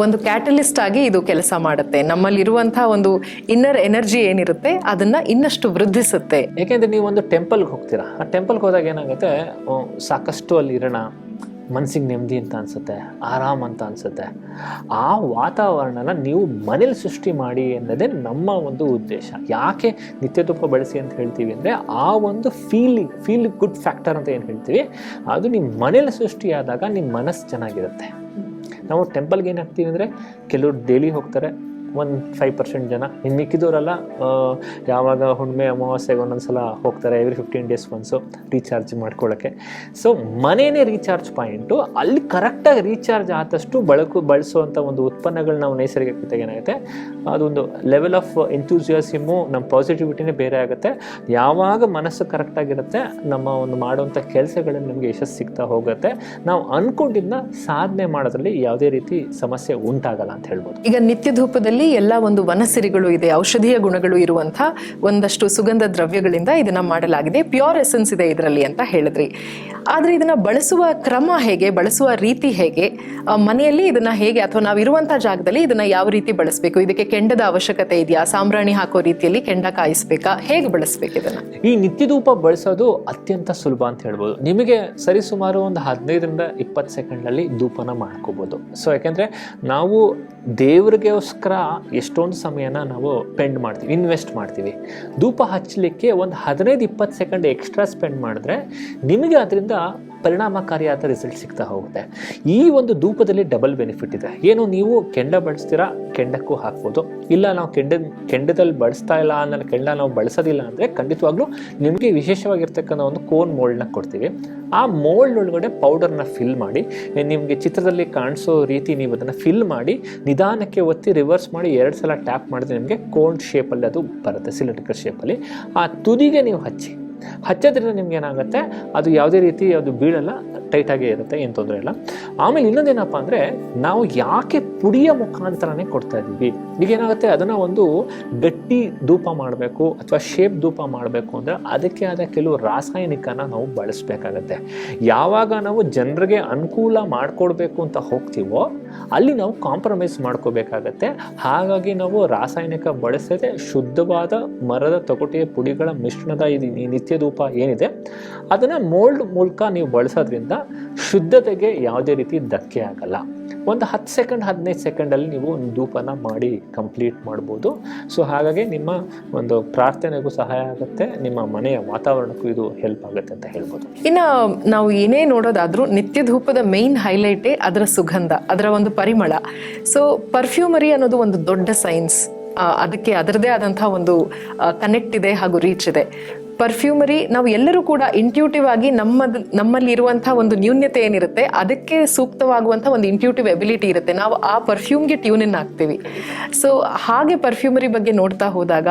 ಒಂದು ಕ್ಯಾಟಲಿಸ್ಟ್ ಆಗಿ ಇದು ಕೆಲಸ ಮಾಡುತ್ತೆ. ನಮ್ಮಲ್ಲಿರುವಂತಹ ಒಂದು ಇನ್ನರ್ ಎನರ್ಜಿ ಏನಿರುತ್ತೆ ಅದನ್ನ ಇನ್ನಷ್ಟು ವೃದ್ಧಿಸುತ್ತೆ. ಯಾಕೆಂದ್ರೆ ನೀವು ಒಂದು ಟೆಂಪಲ್ಗೆ ಹೋಗ್ತೀರಾ, ಆ ಟೆಂಪಲ್ಗೆ ಹೋದಾಗ ಏನಾಗುತ್ತೆ, ಸಾಕಷ್ಟು ಅಲ್ಲಿ ಇರೋಣ, ಮನಸ್ಸಿಗೆ ನೆಮ್ಮದಿ ಅಂತ ಅನಿಸುತ್ತೆ, ಆರಾಮ್ ಅಂತ ಅನಿಸುತ್ತೆ. ಆ ವಾತಾವರಣನ ನೀವು ಮನೇಲಿ ಸೃಷ್ಟಿ ಮಾಡಿ ಅನ್ನೋದೇ ನಮ್ಮ ಒಂದು ಉದ್ದೇಶ. ಯಾಕೆ ನಿತ್ಯ ಧೂಪ ಬಳಸಿ ಅಂತ ಹೇಳ್ತೀವಿ ಅಂದರೆ, ಆ ಒಂದು ಫೀಲ್ ಗುಡ್ ಫ್ಯಾಕ್ಟರ್ ಅಂತ ಏನು ಹೇಳ್ತೀವಿ, ಅದು ನಿಮ್ಮ ಮನೇಲಿ ಸೃಷ್ಟಿಯಾದಾಗ ನಿಮ್ಮ ಮನಸ್ಸು ಚೆನ್ನಾಗಿರುತ್ತೆ. ನಾವು ಟೆಂಪಲ್ಗೆ ಏನು ಹಾಕ್ತೀವಿ ಅಂದರೆ, ಕೆಲವರು ಡೈಲಿ ಹೋಗ್ತಾರೆ, ಒಂದು 5% ಜನ, ಇನ್ನು ಮಿಕ್ಕಿದವರೆಲ್ಲ ಯಾವಾಗ ಹುಣ್ಣಿಮೆ ಅಮಾವಾಸ್ಯೆಗೆ ಒಂದೊಂದ್ಸಲ ಹೋಗ್ತಾರೆ, ಎವ್ರಿ 15 days ಒನ್ಸು ರೀಚಾರ್ಜ್ ಮಾಡ್ಕೊಳ್ಳೋಕ್ಕೆ. ಸೊ ಮನೇನೇ ರೀಚಾರ್ಜ್ ಪಾಯಿಂಟು. ಅಲ್ಲಿ ಕರೆಕ್ಟಾಗಿ ರೀಚಾರ್ಜ್ ಆದಷ್ಟು ಬಳಸುವಂಥ ಒಂದು ಉತ್ಪನ್ನಗಳು ನಾವು ನೈಸರ್ಗಿಕತೆಗೆ ಏನಾಗುತ್ತೆ, ಅದೊಂದು ಲೆವೆಲ್ ಆಫ್ ಎಂಥೂಸಿಯಾಸಿಮು, ನಮ್ಮ ಪಾಸಿಟಿವಿಟಿನೇ ಬೇರೆ ಆಗುತ್ತೆ. ಯಾವಾಗ ಮನಸ್ಸು ಕರೆಕ್ಟಾಗಿರುತ್ತೆ, ನಮ್ಮ ಒಂದು ಮಾಡುವಂಥ ಕೆಲಸಗಳಲ್ಲಿ ನಮಗೆ ಯಶಸ್ಸು ಸಿಗ್ತಾ ಹೋಗುತ್ತೆ. ನಾವು ಅಂದ್ಕೊಂಡಿದ್ದನ್ನ ಸಾಧನೆ ಮಾಡೋದ್ರಲ್ಲಿ ಯಾವುದೇ ರೀತಿ ಸಮಸ್ಯೆ ಉಂಟಾಗಲ್ಲ ಅಂತ ಹೇಳ್ಬೋದು. ಈಗ ನಿತ್ಯ ಧೂಪದಲ್ಲಿ ಎಲ್ಲ ಒಂದು ವನಸಿರಿಗಳು ಇದೆ, ಔಷಧೀಯ ಗುಣಗಳು ಇರುವಂತಹ ಒಂದಷ್ಟು ಸುಗಂಧ ದ್ರವ್ಯಗಳಿಂದ ಇದನ್ನ ಮಾಡಲಾಗಿದೆ. ಪ್ಯೂರ್ ಎಸೆನ್ಸ್ ಇದೆ ಇದರಲ್ಲಿ ಅಂತ ಹೇಳಿದ್ರಿ. ಆದ್ರೆ ಇದನ್ನ ಬಳಸುವ ಕ್ರಮ ಹೇಗೆ, ಬಳಸುವ ರೀತಿ ಹೇಗೆ, ಮನೆಯಲ್ಲಿ ಇದನ್ನ ಹೇಗೆ, ಅಥವಾ ನಾವು ಇರುವಂತಹ ಜಾಗದಲ್ಲಿ ಇದನ್ನ ಯಾವ ರೀತಿ ಬಳಸಬೇಕು? ಇದಕ್ಕೆ ಕೆಂಡದ ಅವಶ್ಯಕತೆ ಇದೆಯಾ? ಸಾಂಬ್ರಾಣಿ ಹಾಕೋ ರೀತಿಯಲ್ಲಿ ಕೆಂಡ ಕಾಯಿಸ್ಬೇಕಾ? ಹೇಗೆ ಬಳಸಬೇಕು ಇದನ್ನ? ಈ ನಿತ್ಯ ಧೂಪ ಬಳಸೋದು ಅತ್ಯಂತ ಸುಲಭ ಅಂತ ಹೇಳ್ಬೋದು. ನಿಮಗೆ ಸರಿಸುಮಾರು ಒಂದು 15ರಿಂದ 20 ಸೆಕೆಂಡಲ್ಲಿ ಧೂಪನ ಮಾಡ್ಕೋಬಹುದು. ಸೊ ಯಾಕೆಂದ್ರೆ ನಾವು ದೇವ್ರಿಗೋಸ್ಕರ ಎಷ್ಟೊಂದು ಸಮಯನ ನಾವು ಇನ್ವೆಸ್ಟ್ ಮಾಡ್ತೀವಿ. ಧೂಪ ಹಚ್ಚಲಿಕ್ಕೆ ಒಂದು 15-20 ಸೆಕೆಂಡ್ ಎಕ್ಸ್ಟ್ರಾ ಸ್ಪೆಂಡ್ ಮಾಡಿದ್ರೆ ನಿಮಗೆ ಅದರಿಂದ ಪರಿಣಾಮಕಾರಿಯಾದ ರಿಸಲ್ಟ್ ಸಿಗ್ತಾ ಹೋಗುತ್ತೆ. ಈ ಒಂದು ಧೂಪದಲ್ಲಿ ಡಬಲ್ ಬೆನಿಫಿಟ್ ಇದೆ. ಏನು, ನೀವು ಕೆಂಡ ಬಳಸ್ತೀರಾ, ಕೆಂಡಕ್ಕೂ ಹಾಕ್ಬೋದು. ಇಲ್ಲ ನಾವು ಕೆಂಡದಲ್ಲಿ ಬಳಸ್ತಾ ಇಲ್ಲ, ನನ್ನ ಕೆಂಡ ನಾವು ಬಳಸೋದಿಲ್ಲ ಅಂದರೆ ಖಂಡಿತವಾಗ್ಲೂ ನಿಮಗೆ ವಿಶೇಷವಾಗಿರ್ತಕ್ಕಂಥ ಒಂದು ಕೋನ್ ಮೋಲ್ಡ್ನ ಕೊಡ್ತೀವಿ. ಆ ಮೋಲ್ಡ್ ಒಳಗಡೆ ಪೌಡರ್ನ ಫಿಲ್ ಮಾಡಿ, ನಿಮಗೆ ಚಿತ್ರದಲ್ಲಿ ಕಾಣಿಸೋ ರೀತಿ ನೀವು ಅದನ್ನು ಫಿಲ್ ಮಾಡಿ ನಿಧಾನಕ್ಕೆ ಒತ್ತಿ ರಿವರ್ಸ್ ಮಾಡಿ 2 ಸಲ ಟ್ಯಾಪ್ ಮಾಡಿದ್ರೆ ನಿಮಗೆ ಕೋನ್ ಶೇಪಲ್ಲಿ ಅದು ಬರುತ್ತೆ, ಸಿಲಿಂಡ್ರಿಕಲ್ ಶೇಪಲ್ಲಿ. ಆ ತುದಿಗೆ ನೀವು ಹಚ್ಚೋದ್ರಿಂದ ನಿಮ್ಗೆ ಏನಾಗುತ್ತೆ, ಅದು ಯಾವುದೇ ರೀತಿ ಅದು ಬೀಳಲ್ಲ, ಟೈಟಾಗೇ ಇರುತ್ತೆ, ಏನು ತೊಂದರೆ ಇಲ್ಲ. ಆಮೇಲೆ ಇನ್ನೊಂದೇನಪ್ಪ ಅಂದರೆ, ನಾವು ಯಾಕೆ ಪುಡಿಯ ಮುಖಾಂತರನೇ ಕೊಡ್ತಾ ಇದ್ದೀವಿ. ಈಗ ಏನಾಗುತ್ತೆ, ಅದನ್ನು ಒಂದು ಗಟ್ಟಿ ಧೂಪ ಮಾಡಬೇಕು ಅಥವಾ ಶೇಪ್ ಧೂಪ ಮಾಡಬೇಕು ಅಂದರೆ ಅದಕ್ಕೆ ಆದ ಕೆಲವು ರಾಸಾಯನಿಕನ ನಾವು ಬಳಸಬೇಕಾಗತ್ತೆ. ಯಾವಾಗ ನಾವು ಜನರಿಗೆ ಅನುಕೂಲ ಮಾಡಿಕೊಡ್ಬೇಕು ಅಂತ ಹೋಗ್ತೀವೋ ಅಲ್ಲಿ ನಾವು ಕಾಂಪ್ರಮೈಸ್ ಮಾಡ್ಕೋಬೇಕಾಗತ್ತೆ. ಹಾಗಾಗಿ ನಾವು ರಾಸಾಯನಿಕ ಬಳಸದೆ ಶುದ್ಧವಾದ ಮರದ ತೊಗಟೆಯ ಪುಡಿಗಳ ಮಿಶ್ರಣದ ಈ ನಿತ್ಯ ಧೂಪ ಏನಿದೆ ಅದನ್ನು ಮೋಲ್ಡ್ ಮೂಲಕ ನೀವು ಬಳಸೋದ್ರಿಂದ ಶುದ್ಧತೆಗೆ ಯಾವುದೇ ರೀತಿ ಧಕ್ಕೆ ಆಗಲ್ಲ. ಒಂದು 10 ಸೆಕೆಂಡ್ 15 ಸೆಕೆಂಡಲ್ಲಿ ನೀವು ಒಂದು ಧೂಪನ ಮಾಡಿ ಕಂಪ್ಲೀಟ್ ಮಾಡ್ಬೋದು. ಸೊ ಹಾಗಾಗಿ ನಿಮ್ಮ ಒಂದು ಪ್ರಾರ್ಥನೆಗೂ ಸಹಾಯ ಆಗುತ್ತೆ, ನಿಮ್ಮ ಮನೆಯ ವಾತಾವರಣಕ್ಕೂ ಇದು ಹೆಲ್ಪ್ ಆಗುತ್ತೆ ಅಂತ ಹೇಳ್ಬೋದು. ಇನ್ನು ನಾವು ಏನೇ ನೋಡೋದಾದ್ರೂ ನಿತ್ಯ ಧೂಪದ ಮೇನ್ ಹೈಲೈಟೇ ಅದರ ಸುಗಂಧ, ಅದರ ಒಂದು ಪರಿಮಳ. ಸೊ ಪರ್ಫ್ಯೂಮರಿ ಅನ್ನೋದು ಒಂದು ದೊಡ್ಡ ಸೈನ್ಸ್. ಅದಕ್ಕೆ ಅದರದೇ ಆದಂತಹ ಒಂದು ಕನೆಕ್ಟ್ ಇದೆ ಹಾಗೂ ರೀಚ್ ಇದೆ. ಪರ್ಫ್ಯೂಮರಿ ನಾವು ಎಲ್ಲರೂ ಕೂಡ ಇಂಟ್ಯೂಟಿವ್ ಆಗಿ ನಮ್ಮಲ್ಲಿ ಇರುವಂತಹ ಒಂದು ನ್ಯೂನ್ಯತೆ ಏನಿರುತ್ತೆ ಅದಕ್ಕೆ ಸೂಕ್ತವಾಗುವಂಥ ಒಂದು ಇಂಟ್ಯೂಟಿವ್ ಎಬಿಲಿಟಿ ಇರುತ್ತೆ, ನಾವು ಆ ಪರ್ಫ್ಯೂಮ್ಗೆ ಟ್ಯೂನ್ ಇನ್ ಆಗ್ತೀವಿ. ಸೊ ಹಾಗೆ ಪರ್ಫ್ಯೂಮರಿ ಬಗ್ಗೆ ನೋಡ್ತಾ ಹೋದಾಗ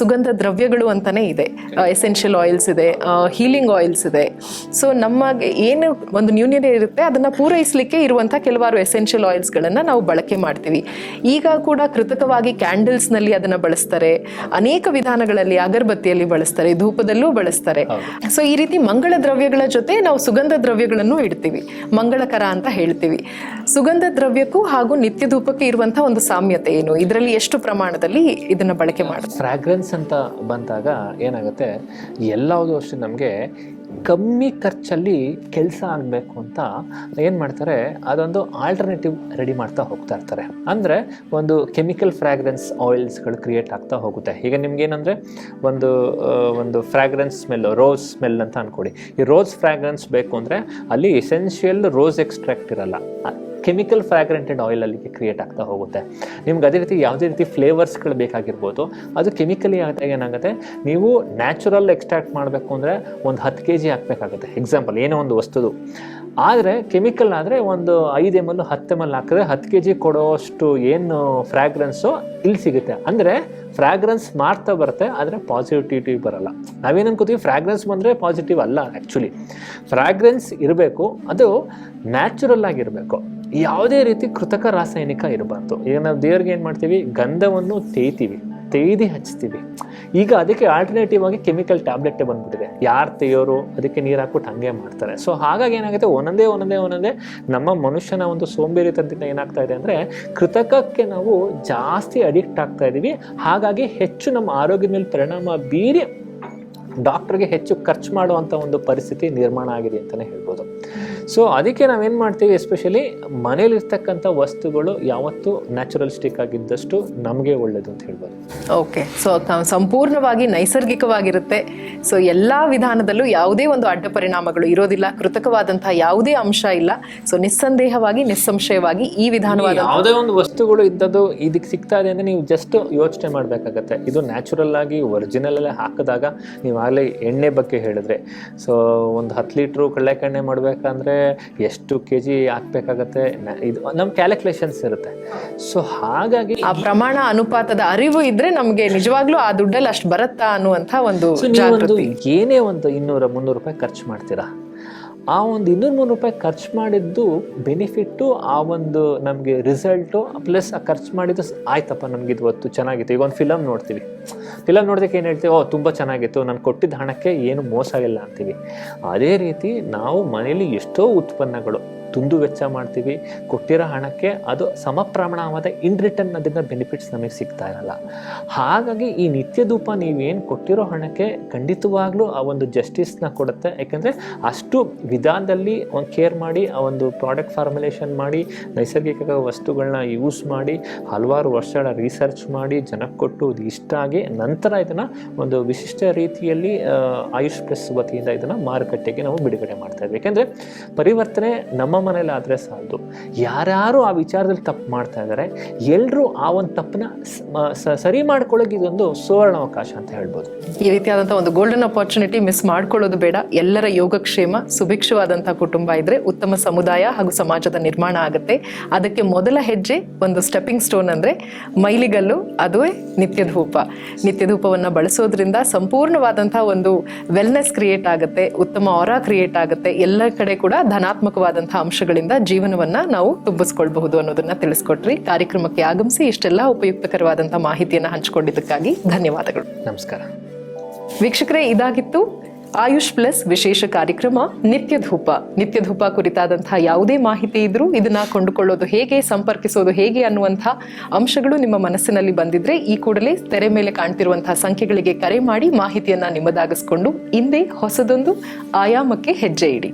ಸುಗಂಧ ದ್ರವ್ಯಗಳು ಅಂತಾನೆ ಇದೆ, ಎಸೆನ್ಷಿಯಲ್ ಆಯಿಲ್ಸ್ ಇದೆ, ಹೀಲಿಂಗ್ ಆಯಿಲ್ಸ್ ಇದೆ. ಸೊ ನಮಗೆ ಏನು ಒಂದು ನ್ಯೂನ್ಯತೆ ಇರುತ್ತೆ ಅದನ್ನ ಪೂರೈಸಲಿಕ್ಕೆ ಇರುವಂಥ ಕೆಲವಾರು ಎಸೆನ್ಷಿಯಲ್ ಆಯಿಲ್ಸ್ಗಳನ್ನು ನಾವು ಬಳಕೆ ಮಾಡ್ತೀವಿ. ಈಗ ಕೂಡ ಕೃತಕವಾಗಿ ಕ್ಯಾಂಡಲ್ಸ್ನಲ್ಲಿ ಅದನ್ನ ಬಳಸ್ತಾರೆ, ಅನೇಕ ವಿಧಾನಗಳಲ್ಲಿ ಅಗರಬತ್ತಿಯಲ್ಲಿ ಬಳಸ್ತಾರೆ, ಧೂಪದಲ್ಲೂ ಬಳಸ್ತಾರೆ. ಸೊ ಈ ರೀತಿ ಮಂಗಳ ದ್ರವ್ಯಗಳ ಜೊತೆ ನಾವು ಸುಗಂಧ ದ್ರವ್ಯಗಳನ್ನು ಇಡ್ತೀವಿ, ಮಂಗಳಕರ ಅಂತ ಹೇಳ್ತೀವಿ. ಸುಗಂಧ ದ್ರವ್ಯಕ್ಕೂ ಹಾಗೂ ನಿತ್ಯ ಧೂಪಕ್ಕೆ ಇರುವಂತಹ ಒಂದು ಸಾಮ್ಯತೆ ಏನು, ಇದರಲ್ಲಿ ಎಷ್ಟು ಪ್ರಮಾಣದಲ್ಲಿ ಇದನ್ನ ಬಳಕೆ ಮಾಡೋದು? ಫ್ರಾಗ್ರೆನ್ಸ್ ಅಂತ ಬಂದಾಗ ಏನಾಗುತ್ತೆ, ಎಲ್ಲವೂ ಅಷ್ಟೇ ನಮಗೆ ಕಮ್ಮಿ ಖರ್ಚಲ್ಲಿ ಕೆಲಸ ಆಗಬೇಕು ಅಂತ ಏನು ಮಾಡ್ತಾರೆ, ಅದೊಂದು ಆಲ್ಟರ್ನೇಟಿವ್ ರೆಡಿ ಮಾಡ್ತಾ ಹೋಗ್ತಾ ಇರ್ತಾರೆ. ಅಂದರೆ ಒಂದು ಕೆಮಿಕಲ್ ಫ್ರಾಗ್ರೆನ್ಸ್ ಆಯಿಲ್ಸ್ಗಳು ಕ್ರಿಯೇಟ್ ಆಗ್ತಾ ಹೋಗುತ್ತೆ. ಈಗ ನಿಮ್ಗೇನಂದರೆ ಒಂದು ಫ್ರಾಗ್ರೆನ್ಸ್ ಸ್ಮೆಲ್, ರೋಸ್ ಸ್ಮೆಲ್ ಅಂತ ಅಂದ್ಕೊಡಿ. ಈ ರೋಸ್ ಫ್ರಾಗ್ರೆನ್ಸ್ ಬೇಕು ಅಂದರೆ ಅಲ್ಲಿ ಎಸೆನ್ಷಿಯಲ್ ರೋಸ್ ಎಕ್ಸ್ಟ್ರಾಕ್ಟ್ ಇರಲ್ಲ, ಕೆಮಿಕಲ್ ಫ್ರಾಗ್ರೆಂಟೆಡ್ ಆಯಿಲ್ ಅಲ್ಲಿಗೆ ಕ್ರಿಯೇಟ್ ಆಗ್ತಾ ಹೋಗುತ್ತೆ. ನಿಮ್ಗೆ ಅದೇ ರೀತಿ ಯಾವುದೇ ರೀತಿ ಫ್ಲೇವರ್ಸ್ಗಳು ಬೇಕಾಗಿರ್ಬೋದು, ಅದು ಕೆಮಿಕಲಿ ಆದಾಗ ಏನಾಗುತ್ತೆ, ನೀವು ನ್ಯಾಚುರಲ್ ಎಕ್ಸ್ಟ್ರಾಕ್ಟ್ ಮಾಡಬೇಕು ಅಂದರೆ ಒಂದು 10 kg ಹಾಕಬೇಕಾಗುತ್ತೆ ಎಕ್ಸಾಂಪಲ್, ಏನೋ ಒಂದು ವಸ್ತುದು. ಆದರೆ ಕೆಮಿಕಲ್ ಆದರೆ ಒಂದು 5 ml 10 ml ಹಾಕಿದ್ರೆ 10 kg ಕೊಡೋಷ್ಟು ಏನು ಫ್ರಾಗ್ರೆನ್ಸು ಇಲ್ಲಿ ಸಿಗುತ್ತೆ. ಅಂದರೆ ಫ್ರಾಗ್ರೆನ್ಸ್ ಮಾಡ್ತಾ ಬರುತ್ತೆ, ಆದರೆ ಪಾಸಿಟಿವಿಟಿ ಬರಲ್ಲ. ನಾವೇನು ಅನ್ಕೋತೀವಿ, ಫ್ರಾಗ್ರೆನ್ಸ್ ಬಂದರೆ ಪಾಸಿಟಿವ್ ಅಲ್ಲ. ಆ್ಯಕ್ಚುಲಿ ಫ್ರಾಗ್ರೆನ್ಸ್ ಇರಬೇಕು, ಅದು ನ್ಯಾಚುರಲ್ ಆಗಿರಬೇಕು, ಯಾವುದೇ ರೀತಿ ಕೃತಕ ರಾಸಾಯನಿಕ ಇರಬಾರ್ದು. ಈಗ ನಾವು ದೇವ್ರಿಗೆ ಏನು ಮಾಡ್ತೀವಿ, ಗಂಧವನ್ನು ತೇಯ್ತೀವಿ, ತೆಯ್ದು ಹಚ್ತೀವಿ. ಈಗ ಅದಕ್ಕೆ ಆಲ್ಟರ್ನೇಟಿವ್ ಆಗಿ ಕೆಮಿಕಲ್ ಟ್ಯಾಬ್ಲೆಟೇ ಬಂದ್ಬಿಟ್ಟಿದೆ. ಯಾರು ತೆಯ್ಯೋರು ಅದಕ್ಕೆ ನೀರು ಹಾಕ್ಬಿಟ್ಟು ಹಾಗೆ ಮಾಡ್ತಾರೆ. ಸೊ ಹಾಗಾಗಿ ಏನಾಗುತ್ತೆ, ಒಂದೊಂದೇ ನಮ್ಮ ಮನುಷ್ಯನ ಒಂದು ಸೋಂಬೇರಿತನದಿಂದ ಏನಾಗ್ತಾ ಇದೆ ಅಂದರೆ ಕೃತಕಕ್ಕೆ ನಾವು ಜಾಸ್ತಿ ಅಡಿಕ್ಟ್ ಆಗ್ತಾ ಇದ್ದೀವಿ. ಹಾಗಾಗಿ ಹೆಚ್ಚು ನಮ್ಮ ಆರೋಗ್ಯದ ಮೇಲೆ ಪರಿಣಾಮ ಬೀರಿ ಡಾಕ್ಟ್ರಿಗೆ ಹೆಚ್ಚು ಖರ್ಚು ಮಾಡುವಂಥ ಒಂದು ಪರಿಸ್ಥಿತಿ ನಿರ್ಮಾಣ ಆಗಿದೆ ಅಂತಲೇ ಹೇಳ್ಬೋದು. ಸೊ ಅದಕ್ಕೆ ನಾವೇನು ಮಾಡ್ತೀವಿ, ಎಸ್ಪೆಷಲಿ ಮನೇಲಿರ್ತಕ್ಕಂಥ ವಸ್ತುಗಳು ಯಾವತ್ತೂ ನ್ಯಾಚುರಲಿಸ್ಟಿಕ್ ಆಗಿದ್ದಷ್ಟು ನಮಗೆ ಒಳ್ಳೆಯದು ಅಂತ ಹೇಳ್ಬೋದು. ಓಕೆ, ಸೊ ಸಂಪೂರ್ಣವಾಗಿ ನೈಸರ್ಗಿಕವಾಗಿರುತ್ತೆ. ಸೊ ಎಲ್ಲ ವಿಧಾನದಲ್ಲೂ ಯಾವುದೇ ಒಂದು ಅಡ್ಡ ಪರಿಣಾಮಗಳು ಇರೋದಿಲ್ಲ, ಕೃತಕವಾದಂಥ ಯಾವುದೇ ಅಂಶ ಇಲ್ಲ. ಸೊ ನಿಸ್ಸಂದೇಹವಾಗಿ ನಿಸ್ಸಂಶಯವಾಗಿ ಈ ವಿಧಾನವಾದ ಯಾವುದೇ ಒಂದು ವಸ್ತುಗಳು ಇದ್ದದ್ದು ಇದಕ್ಕೆ ಸಿಗ್ತಾ ಇದೆ ಅಂದರೆ ನೀವು ಜಸ್ಟ್ ಯೋಚನೆ ಮಾಡಬೇಕಾಗತ್ತೆ. ಇದು ನ್ಯಾಚುರಲ್ ಆಗಿ ಒರಿಜಿನಲ್ ಅಲ್ಲೇ ಹಾಕಿದಾಗ, ನೀವು ಆಗಲೇ ಎಣ್ಣೆ ಬಗ್ಗೆ ಹೇಳಿದ್ರೆ, ಸೊ ಒಂದು 10 ಲೀಟ್ರು ಕಡಲೆಕಾಯಿ ಮಾಡಬೇಕಂದ್ರೆ ಎಷ್ಟು kg ಹಾಕ್ಬೇಕಾಗತ್ತೆ, ಇದು ನಮ್ಮ ಕ್ಯಾಲ್ಕುಲೇಷನ್ಸ್ ಇರುತ್ತೆ. ಸೊ ಹಾಗಾಗಿ ಆ ಪ್ರಮಾಣ ಅನುಪಾತದ ಅರಿವು ಇದ್ರೆ ನಮಗೆ ನಿಜವಾಗ್ಲೂ ಆ ದುಡ್ಡಲ್ಲಿ ಅಷ್ಟು ಬರುತ್ತಾ ಅನ್ನುವಂಥ ಒಂದು ಏನೇ ಒಂದು 200-300 ರೂಪಾಯಿ ಖರ್ಚು ಮಾಡ್ತೀರಾ, ಆ ಒಂದು 200-300 ರೂಪಾಯಿ ಖರ್ಚು ಮಾಡಿದ್ದು ಬೆನಿಫಿಟ್ಟು, ಆ ಒಂದು ನಮಗೆ ರಿಸಲ್ಟು ಪ್ಲಸ್ ಆ ಖರ್ಚು ಮಾಡಿದ್ದು ಆಯ್ತಪ್ಪ ನಮ್ಗೆ ಇದು ಹೊತ್ತು ಚೆನ್ನಾಗಿತ್ತು. ಈಗ ಒಂದು ಫಿಲಮ್ ನೋಡ್ತೀವಿ, ಫಿಲಮ್ ನೋಡೋದಕ್ಕೆ ಏನು ಹೇಳ್ತೀವಿ, ತುಂಬ ಚೆನ್ನಾಗಿತ್ತು, ನಾನು ಕೊಟ್ಟಿದ್ದ ಹಣಕ್ಕೆ ಏನು ಮೋಸ ಇಲ್ಲ ಅಂತೀವಿ. ಅದೇ ರೀತಿ ನಾವು ಮನೇಲಿ ಎಷ್ಟೋ ಉತ್ಪನ್ನಗಳು ದುಂದು ವೆಚ್ಚ ಮಾಡ್ತೀವಿ, ಕೊಟ್ಟಿರೋ ಹಣಕ್ಕೆ ಅದು ಸಮ ಪ್ರಮಾಣವಾದ ಇನ್ ರಿಟರ್ನ್ ಅದನ್ನ ಬೆನಿಫಿಟ್ಸ್ ನಮಗೆ ಸಿಗ್ತಾ ಇರಲ್ಲ. ಹಾಗಾಗಿ ಈ ನಿತ್ಯ ಧೂಪ ನೀವೇನು ಕೊಟ್ಟಿರೋ ಹಣಕ್ಕೆ ಖಂಡಿತವಾಗ್ಲೂ ಆ ಒಂದು ಜಸ್ಟಿಸ್ನ ಕೊಡುತ್ತೆ. ಯಾಕೆಂದರೆ ಅಷ್ಟು ವಿಧಾನದಲ್ಲಿ ಒಂದು ಕೇರ್ ಮಾಡಿ, ಆ ಒಂದು ಪ್ರಾಡಕ್ಟ್ ಫಾರ್ಮುಲೇಷನ್ ಮಾಡಿ, ನೈಸರ್ಗಿಕ ವಸ್ತುಗಳನ್ನ ಯೂಸ್ ಮಾಡಿ, ಹಲವಾರು ವರ್ಷಗಳ ರಿಸರ್ಚ್ ಮಾಡಿ, ಜನಕ್ಕೆ ಕೊಟ್ಟು ಅದು ಇಷ್ಟ ಆಗಿ ನಂತರ ಇದನ್ನು ಒಂದು ವಿಶಿಷ್ಟ ರೀತಿಯಲ್ಲಿ ಆಯುಷ್ ಪ್ಲಸ್ ವತಿಯಿಂದ ಇದನ್ನು ಮಾರುಕಟ್ಟೆಗೆ ನಾವು ಬಿಡುಗಡೆ ಮಾಡ್ತಾ ಇದ್ವಿ. ಯಾಕೆಂದರೆ ಪರಿವರ್ತನೆ ನಮ್ಮ ಮನೇಲಿ ಆದರೆ ಸಾಲದು, ಯಾರ್ಯಾರು ಆ ವಿಚಾರದಲ್ಲಿ ತಪ್ಪು ಮಾಡ್ತಾ ಇದ್ದಾರೆ ಎಲ್ಲರೂ ಆ ಒಂದು ತಪ್ಪನ್ನ ಸರಿ ಮಾಡ್ಕೊಳ್ಳೋಕೆ ಇದೊಂದು ಸುವರ್ಣ ಅವಕಾಶ ಅಂತ ಹೇಳ್ಬೋದು. ಈ ರೀತಿಯಾದಂಥ ಒಂದು ಗೋಲ್ಡನ್ ಅಪಾರ್ಚುನಿಟಿ ಮಿಸ್ ಮಾಡ್ಕೊಳ್ಳೋದು ಬೇಡ. ಎಲ್ಲರ ಯೋಗಕ್ಷೇಮ, ಸುಭಿಕ್ಷವಾದಂಥ ಕುಟುಂಬ ಇದ್ರೆ ಉತ್ತಮ ಸಮುದಾಯ ಹಾಗೂ ಸಮಾಜದ ನಿರ್ಮಾಣ ಆಗುತ್ತೆ. ಅದಕ್ಕೆ ಮೊದಲ ಹೆಜ್ಜೆ ಒಂದು ಸ್ಟೆಪ್ಪಿಂಗ್ ಸ್ಟೋನ್ ಅಂದರೆ ಮೈಲಿಗಲ್ಲು, ಅದುವೇ ನಿತ್ಯ ಧೂಪ. ನಿತ್ಯ ಧೂಪವನ್ನು ಬಳಸೋದ್ರಿಂದ ಸಂಪೂರ್ಣವಾದಂಥ ಒಂದು ವೆಲ್ನೆಸ್ ಕ್ರಿಯೇಟ್ ಆಗುತ್ತೆ, ಉತ್ತಮ ಆರಾ ಕ್ರಿಯೇಟ್ ಆಗುತ್ತೆ. ಎಲ್ಲ ಕಡೆ ಕೂಡ ಧನಾತ್ಮಕವಾದಂಥ ಅಂಶಗಳಿಂದ ಜೀವನವನ್ನ ನಾವು ತುಂಬಿಸ್ಕೊಳ್ಬಹುದು ಅನ್ನೋದನ್ನ ತಿಳಿಸ್ಕೊಟ್ರಿ. ಕಾರ್ಯಕ್ರಮಕ್ಕೆ ಆಗಮಿಸಿ ಇಷ್ಟೆಲ್ಲ ಉಪಯುಕ್ತಕರವಾದಂಥ ಮಾಹಿತಿಯನ್ನು ಹಂಚಿಕೊಂಡಿದ್ದಕ್ಕಾಗಿ ಧನ್ಯವಾದಗಳು. ನಮಸ್ಕಾರ ವೀಕ್ಷಕರೇ, ಇದಾಗಿತ್ತು ಆಯುಷ್ ಪ್ಲಸ್ ವಿಶೇಷ ಕಾರ್ಯಕ್ರಮ ನಿತ್ಯ ಧೂಪ. ನಿತ್ಯ ಧೂಪ ಕುರಿತಾದಂತಹ ಯಾವುದೇ ಮಾಹಿತಿ ಇದ್ರೂ ಇದನ್ನ ಕೊಂಡುಕೊಳ್ಳೋದು ಹೇಗೆ, ಸಂಪರ್ಕಿಸೋದು ಹೇಗೆ ಅನ್ನುವಂಥ ಅಂಶಗಳು ನಿಮ್ಮ ಮನಸ್ಸಿನಲ್ಲಿ ಬಂದಿದ್ರೆ ಈ ಕೂಡಲೇ ತೆರೆ ಮೇಲೆ ಕಾಣ್ತಿರುವಂತಹ ಸಂಖ್ಯೆಗಳಿಗೆ ಕರೆ ಮಾಡಿ ಮಾಹಿತಿಯನ್ನ ನಿಮ್ಮದಾಗಿಸ್ಕೊಂಡು ಹಿಂದೆ ಹೊಸದೊಂದು ಆಯಾಮಕ್ಕೆ ಹೆಜ್ಜೆ ಇಡಿ.